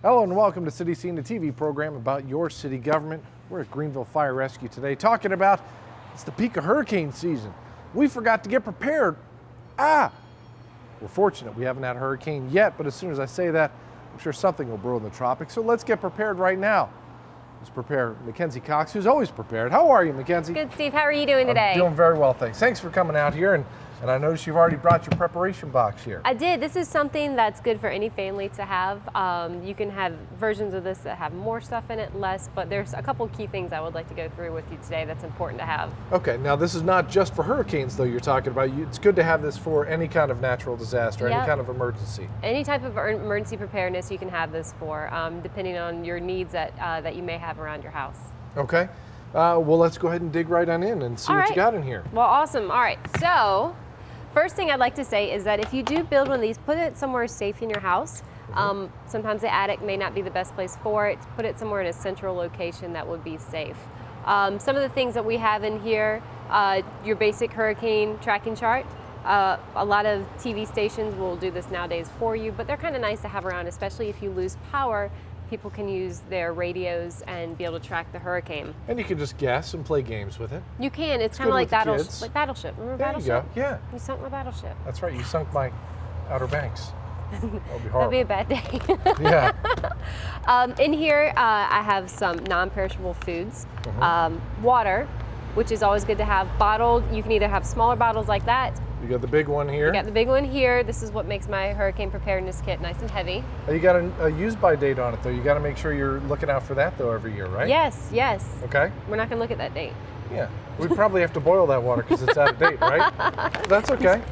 Hello and welcome to City Scene, the TV program about your city government. We're at Greenville Fire Rescue today talking about it's the peak of hurricane season. We forgot to get prepared. We're fortunate we haven't had a hurricane yet, but as soon as I say that, I'm sure something will brew in the tropics. So let's get prepared right now. Let's prepare Mackenzie Cox, who's always prepared. How are you, Mackenzie? Good, Steve. How are you doing today? I'm doing very well, thanks. Thanks for coming out here, and I noticed you've already brought your preparation box here. I did. This is something that's good for any family to have. You can have versions of this that have more stuff in it, less, but there's a couple key things I would like to go through with you today that's important to have. Okay, now this is not just for hurricanes though you're talking about. It's good to have this for any kind of natural disaster, any kind of emergency. Any type of emergency preparedness you can have this for, depending on your needs that you may have around your house. Okay, well let's go ahead and dig right on in and see what you got in here. Well, awesome. All right, so first thing I'd like to say is that if you do build one of these, put it somewhere safe in your house. Sometimes the attic may not be the best place for it. Put it somewhere in a central location that would be safe. Some of the things that we have in here, your basic hurricane tracking chart. A lot of TV stations will do this nowadays for you, but they're kind of nice to have around, especially if you lose power. People can use their radios and be able to track the hurricane. And you can just guess and play games with it. You can. It's kind of like Battleship. Remember Battleship? There you go. Yeah. You sunk my Battleship. That's right. You sunk my Outer Banks. That'll be horrible. That'd be a bad day. Yeah. In here, I have some non-perishable foods. Water, which is always good to have. Bottled. You can either have smaller bottles like that. You got the big one here. You got the big one here. This is what makes my hurricane preparedness kit nice and heavy. You got a use-by date on it, though. You got to make sure you're looking out for that, though, every year, right? Yes, yes. Okay. We're not going to look at that date. Yeah. We probably have to boil that water because it's out of date, right? That's okay.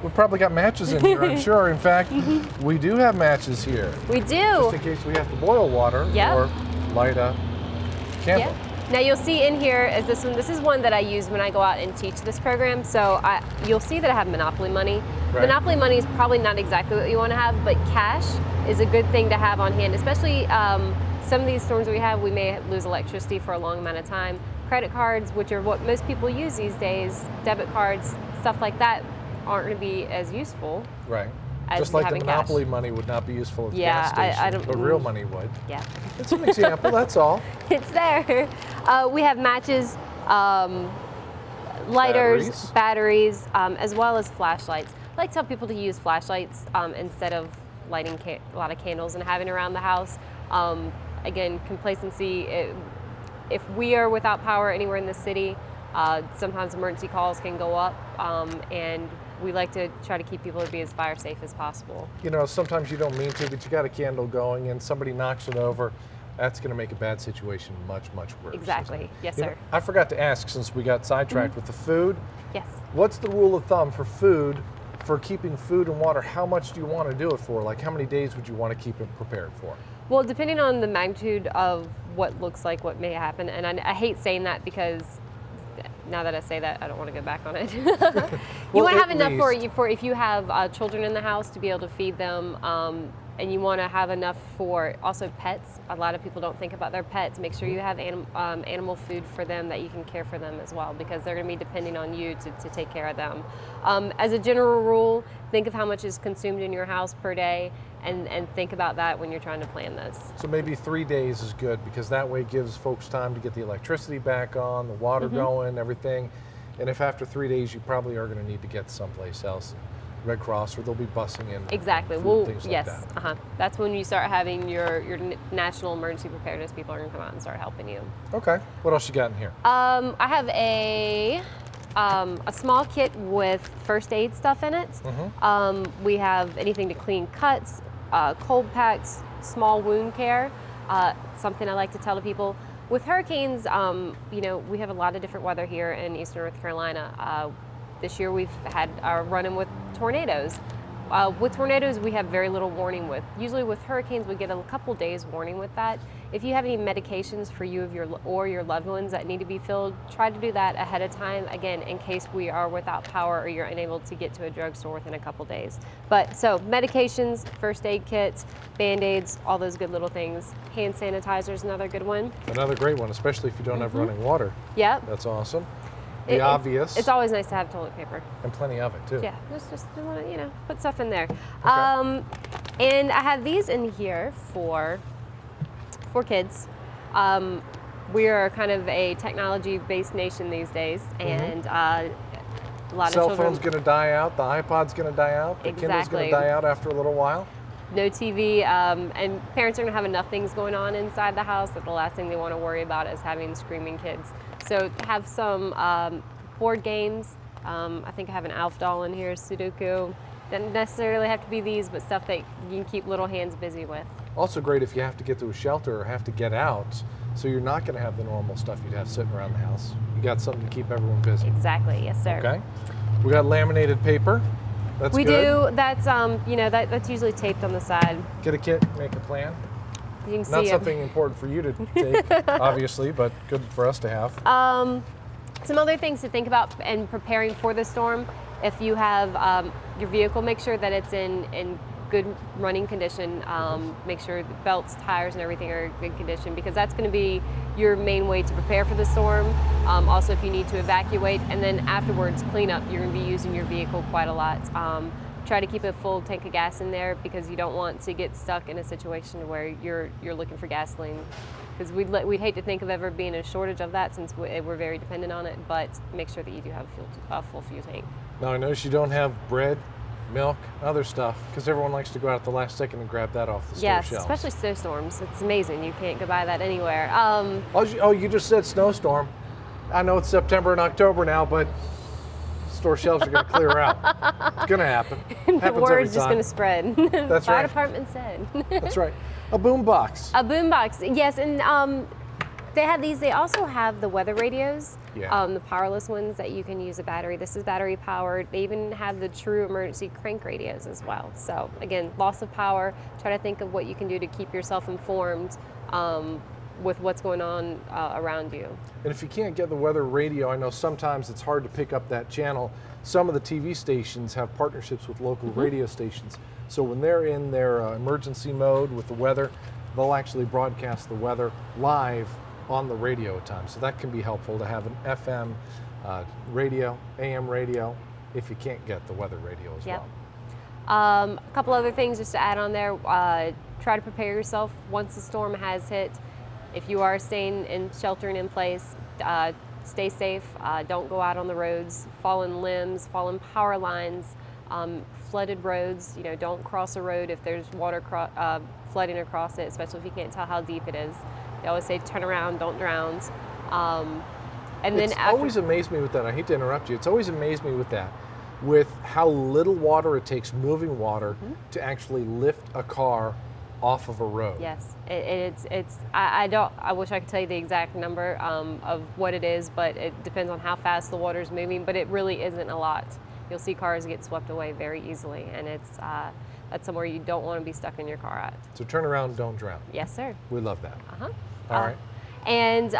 We've probably got matches in here, I'm sure. In fact, we do have matches here. We do. Just in case we have to boil water or light a candle. Yep. Now you'll see in here is this one. This is one that I use when I go out and teach this program. So you'll see that I have Monopoly money. Right. Monopoly money is probably not exactly what you want to have, but cash is a good thing to have on hand, especially some of these storms we have, we may lose electricity for a long amount of time. Credit cards, which are what most people use these days, debit cards, stuff like that, aren't going to be as useful. Right. Just like the Monopoly money would not be useful at the gas station, but real money would. Yeah. It's an example, that's all. It's there. We have matches, lighters, batteries, as well as flashlights. I like to tell people to use flashlights instead of lighting a lot of candles and having around the house. Again, complacency. If we are without power anywhere in the city, sometimes emergency calls can go up, and we like to try to keep people to be as fire safe as possible. You know, sometimes you don't mean to, but you got a candle going and somebody knocks it over. That's going to make a bad situation much, much worse. Exactly. Yes, sir. I forgot to ask, since we got sidetracked with the food. Yes. What's the rule of thumb for food, for keeping food and water? How much do you want to do it for? Like, how many days would you want to keep it prepared for? Well, depending on the magnitude of what looks like what may happen, and I hate saying that because now that I say that, I don't want to go back on it. You want to have enough for if you have children in the house to be able to feed them, and you want to have enough for also pets. A lot of people don't think about their pets. Make sure you have animal food for them, that you can care for them as well, because they're going to be depending on you to take care of them. As a general rule, think of how much is consumed in your house per day, and think about that when you're trying to plan this. So maybe 3 days is good, because that way it gives folks time to get the electricity back on, the water going, everything. And if after 3 days you probably are going to need to get someplace else, Red Cross, or they'll be busing in. Exactly. Well, yes. Like that's when you start having your national emergency preparedness people are going to come out and start helping you. Okay. What else you got in here? I have a small kit with first aid stuff in it. We have anything to clean cuts, cold packs, small wound care. Something I like to tell to people with hurricanes, you know, we have a lot of different weather here in Eastern North Carolina. This year we've had our run-in with tornadoes. With tornadoes, we have very little warning with. Usually with hurricanes, we get a couple days warning with that. If you have any medications for you or your loved ones that need to be filled, try to do that ahead of time, again, in case we are without power or you're unable to get to a drugstore within a couple days. But so medications, first aid kits, Band-Aids, all those good little things. Hand sanitizer is another good one. Another great one, especially if you don't have running water. Yep. That's awesome. Obvious. It's always nice to have toilet paper. And plenty of it, too. Yeah, just want to, put stuff in there. Okay. And I have these in here for kids. We are kind of a technology-based nation these days, and a lot of children. Cell phone's going to die out. The iPod's going to die out. The Kindle's going to die out after a little while. No TV, and parents are going to have enough things going on inside the house that the last thing they want to worry about is having screaming kids. So have some board games. I think I have an Alf doll in here, Sudoku. Doesn't necessarily have to be these, but stuff that you can keep little hands busy with. Also great if you have to get to a shelter or have to get out, so you're not going to have the normal stuff you'd have sitting around the house. You got something to keep everyone busy. Exactly, yes sir. Okay. We got laminated paper. That's we good. do. That's that's usually taped on the side. Get a kit, make a plan. You can see Not something important for you to take, obviously, but good for us to have. Some other things to think about in preparing for the storm. If you have your vehicle, make sure that it's in good running condition. Make sure the belts, tires, and everything are in good condition, because that's going to be your main way to prepare for the storm. Also, if you need to evacuate, and then afterwards clean up, you're going to be using your vehicle quite a lot. Try to keep a full tank of gas in there, because you don't want to get stuck in a situation where you're looking for gasoline. Because we'd hate to think of ever being a shortage of that, since we're very dependent on it. But make sure that you do have a full fuel tank. Now I notice you don't have bread, milk, other stuff, because everyone likes to go out at the last second and grab that off the store yes, shelves. Especially snowstorms. It's amazing. You can't go buy that anywhere. You just said snowstorm. I know it's September and October now, but store shelves are going to clear out. It's going to happen. The word's just going to spread. That's Fire right. department said. That's right. A boom box. A boom box, yes, and they have these. They also have the weather radios, the powerless ones that you can use a battery. This is battery powered. They even have the true emergency crank radios as well. So again, loss of power. Try to think of what you can do to keep yourself informed with what's going on around you. And if you can't get the weather radio, I know sometimes it's hard to pick up that channel. Some of the TV stations have partnerships with local radio stations. So when they're in their emergency mode with the weather, they'll actually broadcast the weather live on the radio at times. So that can be helpful to have an FM radio, AM radio, if you can't get the weather radio as well. A couple other things just to add on there. Try to prepare yourself once the storm has hit. If you are staying in, sheltering in place, stay safe. Don't go out on the roads. Fallen limbs, fallen power lines, flooded roads. Don't cross a road if there's water flooding across it, especially if you can't tell how deep it is. They always say turn around, don't drown. And then it's always amazed me with that. I hate to interrupt you. It's always amazed me with that, with how little water it takes, moving water, to actually lift a car off of a road. Yes, I wish I could tell you the exact number of what it is, but it depends on how fast the water is moving. But it really isn't a lot. You'll see cars get swept away very easily, and that's somewhere you don't want to be stuck in your car at. So turn around, don't drown. Yes, sir. We love that. All right. And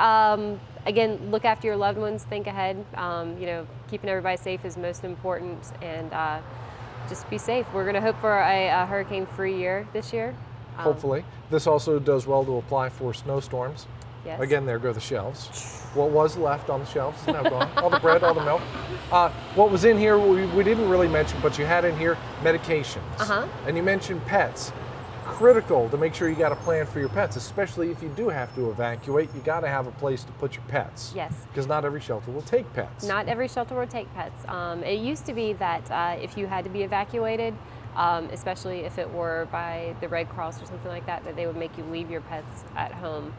again, look after your loved ones. Think ahead. Keeping everybody safe is most important, and just be safe. We're going to hope for a hurricane-free year this year. Hopefully. This also does well to apply for snowstorms. Yes. Again, there go the shelves. What was left on the shelves is now gone. All the bread, all the milk. What was in here, we didn't really mention, but you had in here medications. And you mentioned pets. Critical to make sure you got a plan for your pets, especially if you do have to evacuate. You got to have a place to put your pets. Yes. Because not every shelter will take pets. Not every shelter will take pets. It used to be that if you had to be evacuated, especially if it were by the Red Cross or something like that, that they would make you leave your pets at home.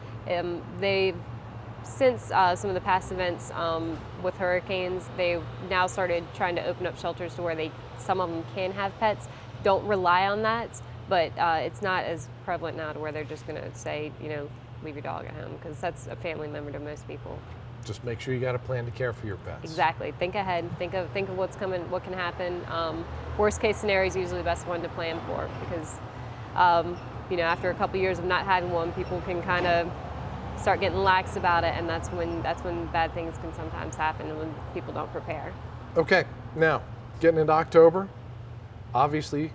Since some of the past events with hurricanes, they've now started trying to open up shelters to where some of them can have pets. Don't rely on that, but it's not as prevalent now to where they're just going to say, leave your dog at home, because that's a family member to most people. Just make sure you got a plan to care for your pets. Exactly. Think ahead. Think of what's coming, what can happen. Worst case scenario is usually the best one to plan for, because after a couple years of not having one, people can kind of start getting lax about it, and that's when bad things can sometimes happen, and when people don't prepare. Okay, now getting into October, obviously,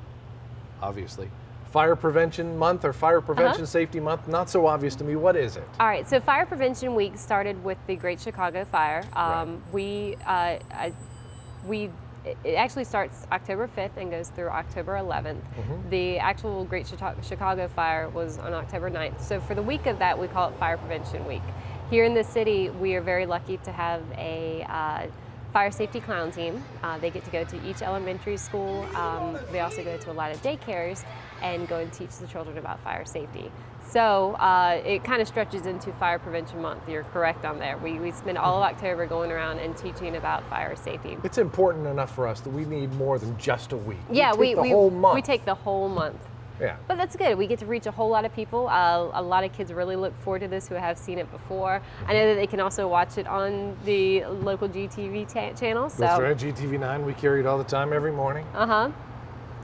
Fire Prevention Month or Fire Prevention Safety Month, not so obvious to me. What is it? All right, so Fire Prevention Week started with the Great Chicago Fire. Right. We it actually starts October 5th and goes through October 11th. The actual Great Chicago Fire was on October 9th. So for the week of that, we call it Fire Prevention Week. Here in the city, we are very lucky to have a fire safety clown team. They get to go to each elementary school. They also go to a lot of daycares and go and teach the children about fire safety. So it kind of stretches into Fire Prevention Month. You're correct on there. We spend all of October going around and teaching about fire safety. It's important enough for us that we need more than just a week. Yeah, we take the whole month. We take the whole month. Yeah. But that's good. We get to reach a whole lot of people. A lot of kids really look forward to this who have seen it before. I know that they can also watch it on the local GTV channel. So. That's right, GTV9. We carry it all the time every morning.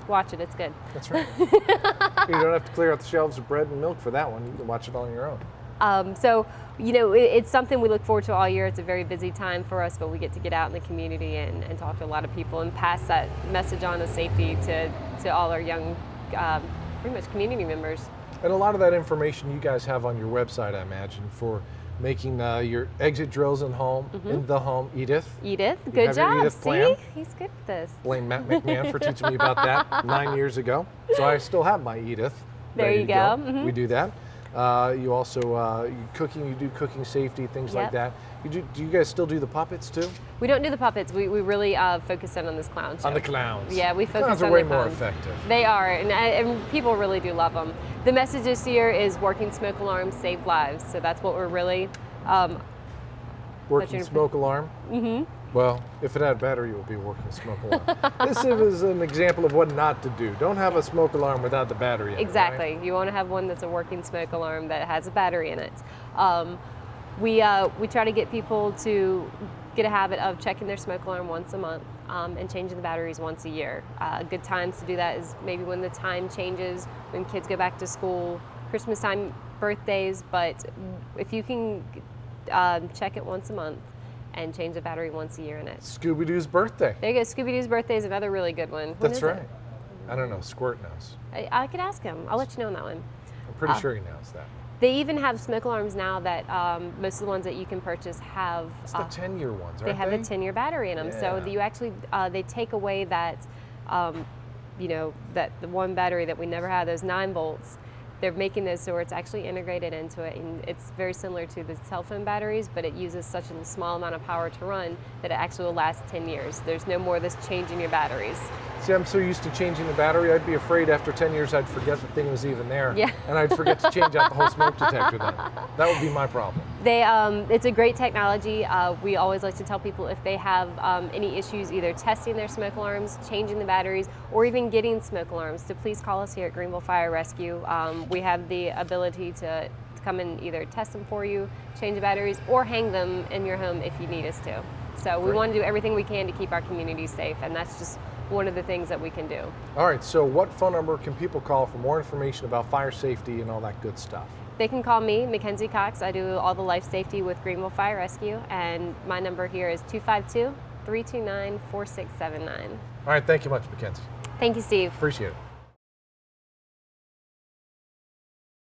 Watch it. It's good. That's right. You don't have to clear out the shelves of bread and milk for that one. You can watch it on your own. So, it's something we look forward to all year. It's a very busy time for us, but we get to get out in the community and talk to a lot of people and pass that message on of safety to all our young pretty much community members. And a lot of that information you guys have on your website, I imagine, for making your exit drills in the home. Edith, good job. Edith plan. See, he's good at this. Blame Matt McMahon for teaching me about that 9 years ago. So I still have my Edith. There you go. We do that. You also you do cooking safety, things like that. Do you guys still do the puppets too? We don't do the puppets. We really focus in on this clown show. On the clowns. Yeah, we focus on the clowns. Clowns are way more effective. They are, and people really do love them. The message this year is working smoke alarms save lives. So that's what we're really working smoke alarm. Well, if it had a battery, it would be a working smoke alarm. This is an example of what not to do. Don't have a smoke alarm without the battery in Exactly. it, right? You want to have one that's a working smoke alarm that has a battery in it. We try to get people to get a habit of checking their smoke alarm once a month and changing the batteries once a year. Good times to do that is maybe when the time changes, when kids go back to school, Christmas time, birthdays, but if you can check it once a month and change the battery once a year in it. Scooby-Doo's birthday. There you go. Scooby-Doo's birthday is another really good one. That's right. I don't know. Squirt knows. I could ask him. I'll let you know on that one. I'm pretty sure he knows that. They even have smoke alarms now that most of the ones that you can purchase have. It's the 10-year ones, aren't they? have a 10-year battery in them. Yeah. So you actually, they take away that, that the one battery that we never had, those 9 volts. They're making those so it's actually integrated into it, and it's very similar to the cell phone batteries, but it uses such a small amount of power to run that it actually will last 10 years. There's no more of this changing your batteries. See, I'm so used to changing the battery, I'd be afraid after 10 years I'd forget the thing was even there. Yeah. And I'd forget to change out the whole smoke detector then. That would be my problem. It's a great technology. We always like to tell people if they have any issues either testing their smoke alarms, changing the batteries, or even getting smoke alarms, to please call us here at Greenville Fire Rescue. We have the ability to come and either test them for you, change the batteries, or hang them in your home if you need us to. So we want to do everything we can to keep our community safe, and that's just one of the things that we can do. All right, so what phone number can people call for more information about fire safety and all that good stuff? They can call me, Mackenzie Cox. I do all the life safety with Greenville Fire Rescue, and my number here is 252-329-4679. All right, thank you much, Mackenzie. Thank you, Steve. Appreciate it.